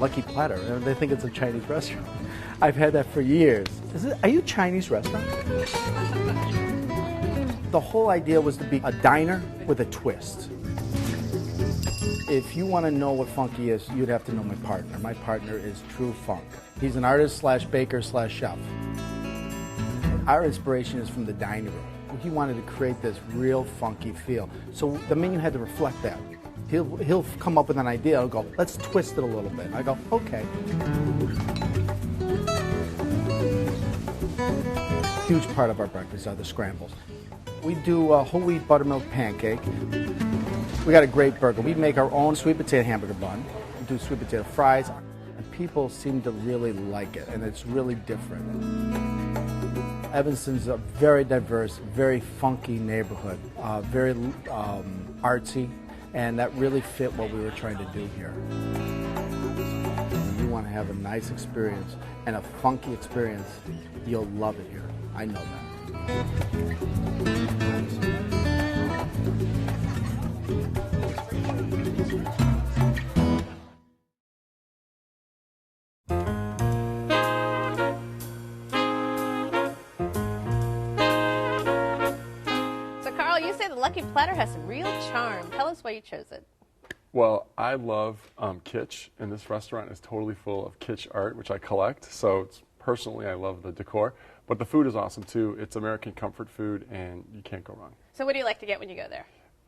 Lucky Platter, and they think it's a Chinese restaurant. I've had that for years. Are you a Chinese restaurant? The whole idea was to be a diner with a twist. If you want to know what funky is, you'd have to know my partner. My partner is true funk. He's an artist slash baker slash chef. Our inspiration is from the dining room. He wanted to create this real funky feel. So the menu had to reflect that. He'll come up with an idea and go, let's twist it a little bit. And I go, okay. Huge part of our breakfast are the scrambles. We do a whole wheat buttermilk pancake. We got a great burger. We make our own sweet potato hamburger bun. We do sweet potato fries. And people seem to really like it, and it's really different. Evanston's a very diverse, very funky neighborhood, very artsy, and that really fit what we were trying to do here. If you want to have a nice experience and a funky experience, you'll love it here. I know that. Lucky Platter has some real charm. Tell us why you chose it. Well, I love kitsch, and this restaurant is totally full of kitsch art, which I collect. So personally, I love the decor. But the food is awesome, too. It's American comfort food, and you can't go wrong. So what do you like to get when you go there?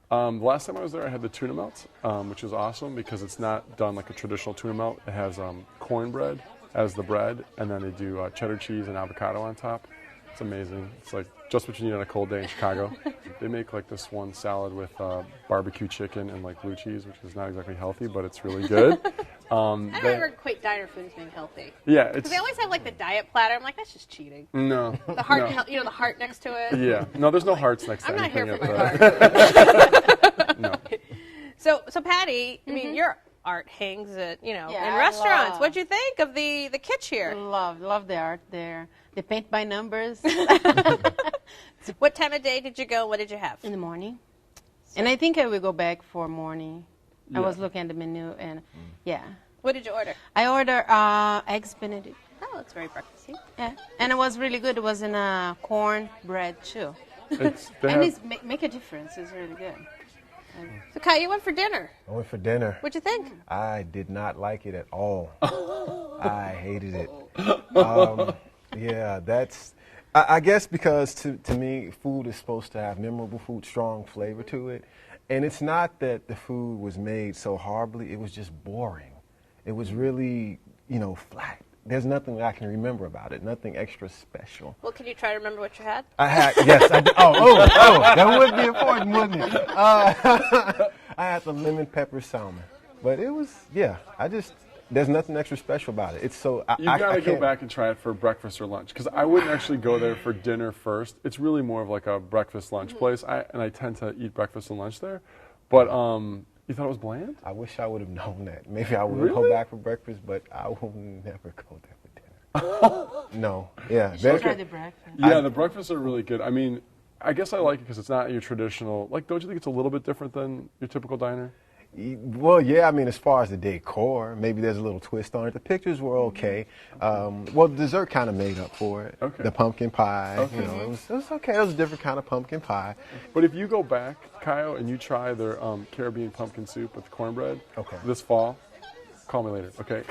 The last time I was there, I had the tuna melt, which is awesome because it's not done like a traditional tuna melt. It has cornbread as the bread, and then they do cheddar cheese and avocado on top. It's amazing. It's like just what you need on a cold day in Chicago. They make like this one salad with barbecue chicken and like blue cheese, which is not exactly healthy, but it's really good. I don't ever equate diner food as being healthy. Yeah, because they always have like the diet platter. I'm like, that's just cheating. No. The heart, no. You know, the heart next to it. Yeah. No, there's no hearts next to I'm anything. I'm not here for my heart. No. So Patty, I mean, your art hangs at in restaurants. What'd you think of the kitsch here? Love the art there. They paint by numbers. What time of day did you go? What did you have? In the morning. And I think I will go back for morning. Yeah. I was looking at the menu and yeah. What did you order? I ordered eggs Benedict. Oh, that's very breakfasty. Yeah, and it was really good. It was in a corn bread too. And it's make a difference. It's really good. So Kai, you went for dinner. I went for dinner. What'd you think? I did not like it at all. I hated it. Yeah, I guess because to me, food is supposed to have memorable food, strong flavor to it. And it's not that the food was made so horribly, it was just boring. It was really, flat. There's nothing I can remember about it, nothing extra special. Well, can you try to remember what you had? Yes, I did. Oh, that would be important, wouldn't it? I had the lemon pepper salmon. But it was, there's nothing extra special about it. It's so, you got to go back and try it for breakfast or lunch, because I wouldn't actually go there for dinner first. It's really more of like a breakfast lunch place, and I tend to eat breakfast and lunch there. But you thought it was bland? I wish I would have known that. Maybe I would go back for breakfast, but I will never go there for dinner. No, yeah. You should try the breakfast. Yeah, the breakfasts are really good. I mean, I guess I like it because it's not your traditional, don't you think it's a little bit different than your typical diner? Well, yeah, I mean, as far as the decor, maybe there's a little twist on it. The pictures were okay. Well, the dessert kind of made up for it. Okay. The pumpkin pie, it was okay. It was a different kind of pumpkin pie. But if you go back, Kyle, and you try their Caribbean pumpkin soup with cornbread this fall, call me later, okay?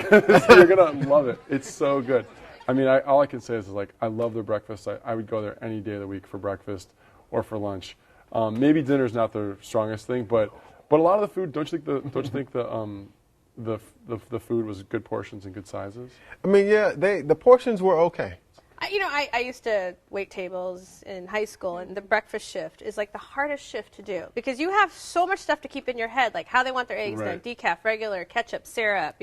You're going to love it. It's so good. I mean, all I can say is I love their breakfast. I would go there any day of the week for breakfast or for lunch. Maybe dinner's not their strongest thing, but a lot of the food, don't you think the food was good portions and good sizes? I mean, yeah, the portions were okay. I used to wait tables in high school, and the breakfast shift is like the hardest shift to do because you have so much stuff to keep in your head, like how they want their eggs done, decaf, regular, ketchup, syrup,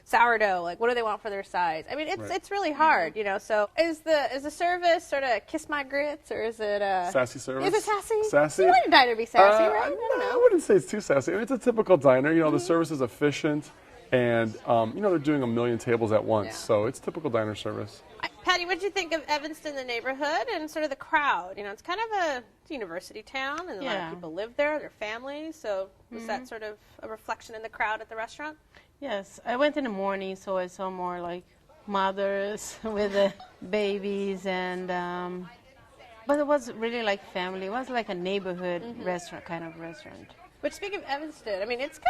sourdough, like what do they want for their size? I mean, it's really hard, So is the service sort of kiss my grits, or is it sassy service? Is it sassy? Sassy? You want a diner to be sassy, right? I don't know. I wouldn't say it's too sassy. I mean, it's a typical diner. The service is efficient, and they're doing a million tables at once, so it's typical diner service. Pat, Patty, what did you think of Evanston, the neighborhood, and sort of the crowd? You know, it's kind of a university town, and a lot of people live there, their families. So was that sort of a reflection in the crowd at the restaurant? Yes, I went in the morning, so I saw more like mothers with the babies, and but it was really like family. It was like a neighborhood restaurant, kind of restaurant. But speaking of Evanston, I mean, it's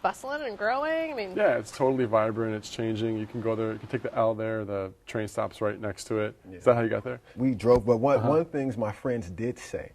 bustling and growing. I mean, yeah, it's totally vibrant. It's changing. You can go there. You can take the L there. The train stops right next to it. Yeah. Is that how you got there? We drove, but one thing my friends did say,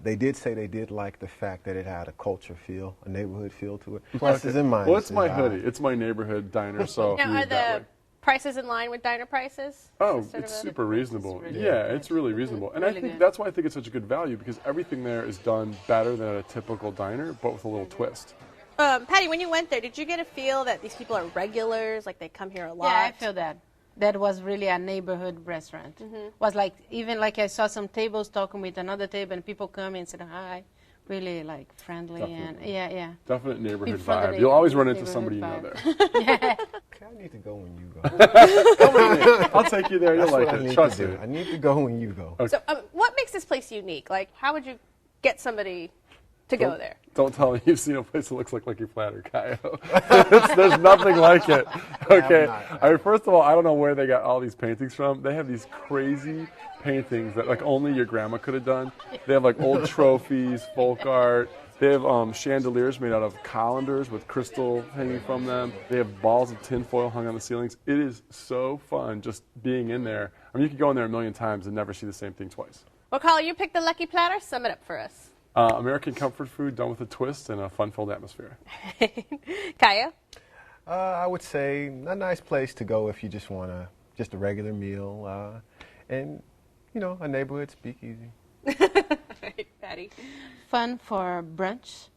they did like the fact that it had a culture feel, a neighborhood feel to it. Pluses and minuses. Well, it's my hoodie. It's my neighborhood diner, so now, are the prices in line with diner prices? Oh, it's super reasonable. It's really reasonable. And I think that's why I think it's such a good value, because everything there is done better than at a typical diner, but with a little twist. Patty, when you went there, did you get a feel that these people are regulars, like they come here a lot? Yeah, I feel that. That was really a neighborhood restaurant. Was like, even like I saw some tables talking with another table, and people come and said hi. Really like friendly. Definitely. And definite neighborhood vibe. You'll always run into somebody you know there. I need to go when you go. Come with me. I'll take you there. You'll like it. Trust me. I need to go when you go. Okay. So what makes this place unique? Like, how would you get somebody to go there? Don't tell me you've seen a place that looks like Lucky Platter, Caio. There's nothing like it. Okay. I mean, first of all, I don't know where they got all these paintings from. They have these crazy paintings that like only your grandma could have done. They have like old trophies, folk art. They have chandeliers made out of colanders with crystal hanging from them. They have balls of tinfoil hung on the ceilings. It is so fun just being in there. I mean, you could go in there a million times and never see the same thing twice. Well, Carl, you picked the Lucky Platter. Sum it up for us. American comfort food done with a twist and a fun-filled atmosphere. Caio? I would say a nice place to go if you just want just a regular meal and, you know, a neighborhood speakeasy. Right, Patty. fun for brunch,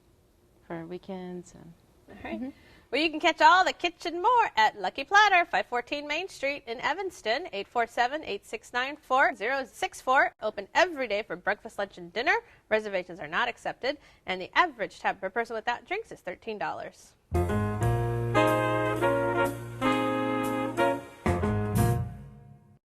for weekends. And all right. Well, you can catch all the kitchen more at Lucky Platter, 514 Main Street in Evanston, 847-869-4064. Open every day for breakfast, lunch, and dinner. Reservations are not accepted, and the average tab per person without drinks is $13.